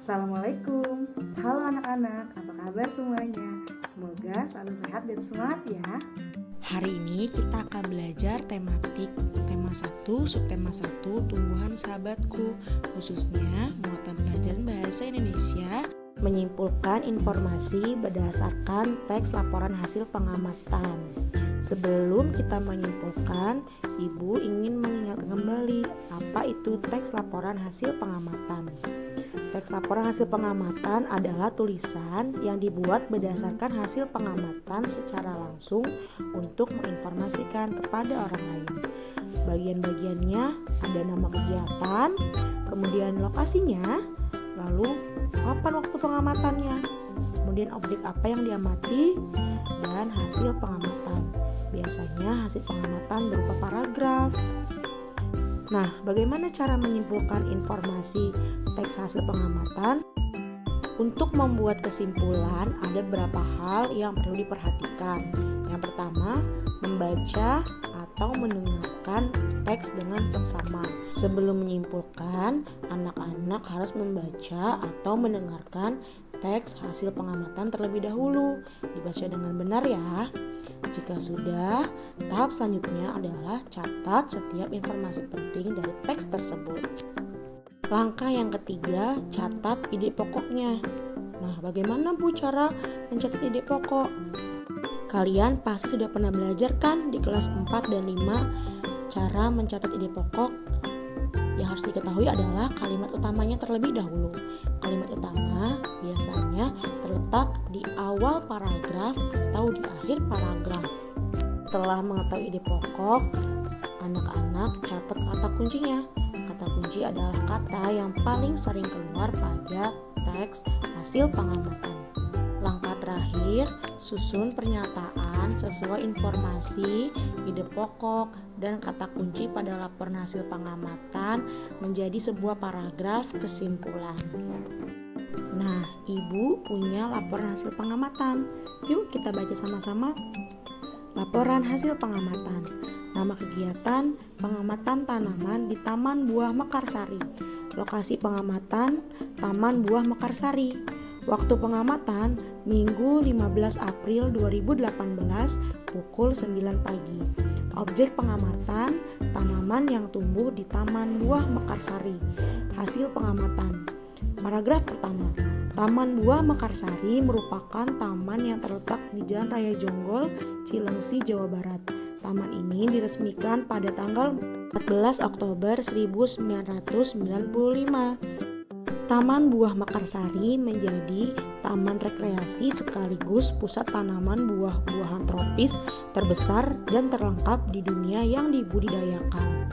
Assalamualaikum. Halo anak-anak, apa kabar semuanya? Semoga selalu sehat dan semangat ya. Hari ini kita akan belajar tematik tema 1, subtema 1, tumbuhan sahabatku, khususnya muatan pelajaran bahasa Indonesia, menyimpulkan informasi berdasarkan teks laporan hasil pengamatan. Sebelum kita menyimpulkan, Ibu ingin mengingatkan kembali apa itu teks laporan hasil pengamatan. Teks laporan hasil pengamatan adalah tulisan yang dibuat berdasarkan hasil pengamatan secara langsung untuk menginformasikan kepada orang lain. Bagian-bagiannya ada nama kegiatan, kemudian lokasinya, lalu kapan waktu pengamatannya, kemudian objek apa yang diamati, dan hasil pengamatan. Biasanya hasil pengamatan berupa paragraf. Nah, bagaimana cara menyimpulkan informasi teks hasil pengamatan? Untuk membuat kesimpulan, ada beberapa hal yang perlu diperhatikan. Yang pertama, membaca atau mendengarkan teks dengan seksama. Sebelum menyimpulkan, anak-anak harus membaca atau mendengarkan teks hasil pengamatan terlebih dahulu. Dibaca dengan benar ya. Jika sudah, tahap selanjutnya adalah catat setiap informasi penting dari teks tersebut. Langkah yang ketiga, catat ide pokoknya. Nah, bagaimana Bu cara mencatat ide pokok? Kalian pasti sudah pernah belajar kan di kelas 4 dan 5 cara mencatat ide pokok? Yang harus diketahui adalah kalimat utamanya terlebih dahulu. Kalimat utama biasanya terletak di awal paragraf atau di akhir paragraf. Setelah mengetahui ide pokok, anak-anak catat kata kuncinya. Kata kunci adalah kata yang paling sering keluar pada teks hasil pengamatan. Langkah terakhir, susun pernyataan sesuai informasi, ide pokok, dan kata kunci pada laporan hasil pengamatan menjadi sebuah paragraf kesimpulan. Nah, Ibu punya laporan hasil pengamatan. Yuk kita baca sama-sama. Laporan hasil pengamatan. Nama kegiatan, pengamatan tanaman di Taman Buah Mekarsari. Lokasi pengamatan, Taman Buah Mekarsari. Waktu pengamatan, Minggu 15 April 2018 pukul 9 pagi. Objek pengamatan, tanaman yang tumbuh di Taman Buah Mekarsari. Hasil pengamatan. Paragraf pertama. Taman Buah Mekarsari merupakan taman yang terletak di Jalan Raya Jonggol, Cilengsi, Jawa Barat. Taman ini diresmikan pada tanggal 14 Oktober 1995. Taman Buah Mekarsari menjadi taman rekreasi sekaligus pusat tanaman buah-buahan tropis terbesar dan terlengkap di dunia yang dibudidayakan.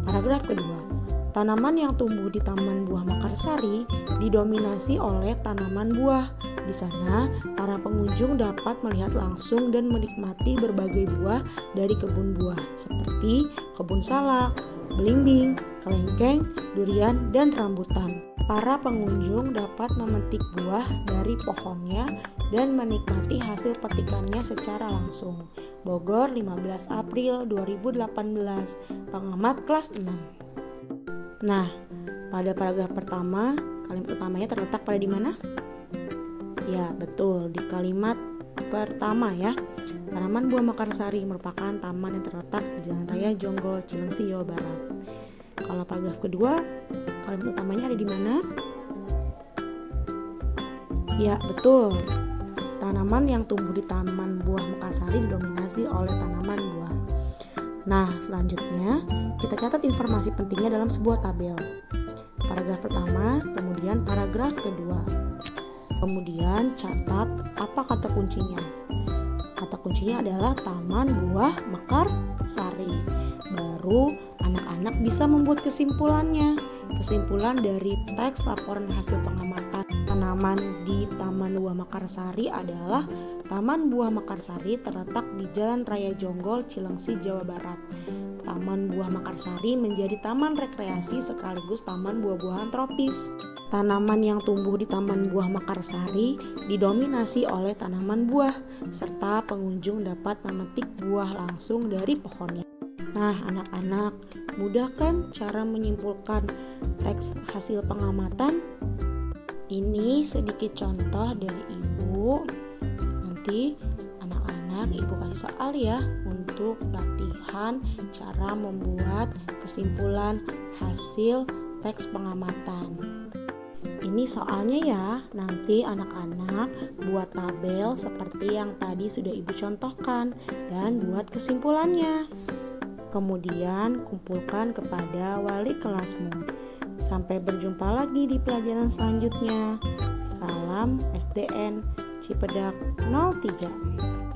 Paragraf kedua. Tanaman yang tumbuh di Taman Buah Mekarsari didominasi oleh tanaman buah. Di sana, para pengunjung dapat melihat langsung dan menikmati berbagai buah dari kebun buah seperti kebun salak, belimbing, kelengkeng, durian, dan rambutan. Para pengunjung dapat memetik buah dari pohonnya dan menikmati hasil petikannya secara langsung. Bogor, 15 April 2018. Pengamat kelas 6. Nah, pada paragraf pertama, kalimat utamanya terletak pada di mana? Ya, betul, di kalimat pertama ya. Taman Buah Mekarsari merupakan taman yang terletak di Jalan Raya Jonggol, Cilengsi, Jawa Barat. Kalau paragraf kedua, kalimat utamanya ada di mana? Ya, betul. Tanaman yang tumbuh di Taman Buah Mekarsari didominasi oleh tanaman buah. Nah, selanjutnya kita catat informasi pentingnya dalam sebuah tabel. Paragraf pertama, kemudian paragraf kedua. Kemudian catat apa kata kuncinya. Kata kuncinya adalah Taman Buah Mekarsari. Baru anak-anak bisa membuat kesimpulannya. Kesimpulan dari teks laporan hasil pengamatan tanaman di Taman Buah Mekarsari adalah Taman Buah Mekarsari terletak di Jalan Raya Jonggol, Cilengsi, Jawa Barat. Taman Buah Mekarsari menjadi taman rekreasi sekaligus taman buah-buahan tropis. Tanaman yang tumbuh di Taman Buah Mekarsari didominasi oleh tanaman buah, serta pengunjung dapat memetik buah langsung dari pohonnya. Nah, anak-anak, mudah kan cara menyimpulkan teks hasil pengamatan? Ini sedikit contoh dari Ibu. Nanti anak-anak Ibu kasih soal ya untuk latihan cara membuat kesimpulan hasil teks pengamatan. Ini soalnya ya, nanti anak-anak buat tabel seperti yang tadi sudah Ibu contohkan dan buat kesimpulannya. Kemudian kumpulkan kepada wali kelasmu. Sampai berjumpa lagi di pelajaran selanjutnya. Salam SDN Cipedak 03.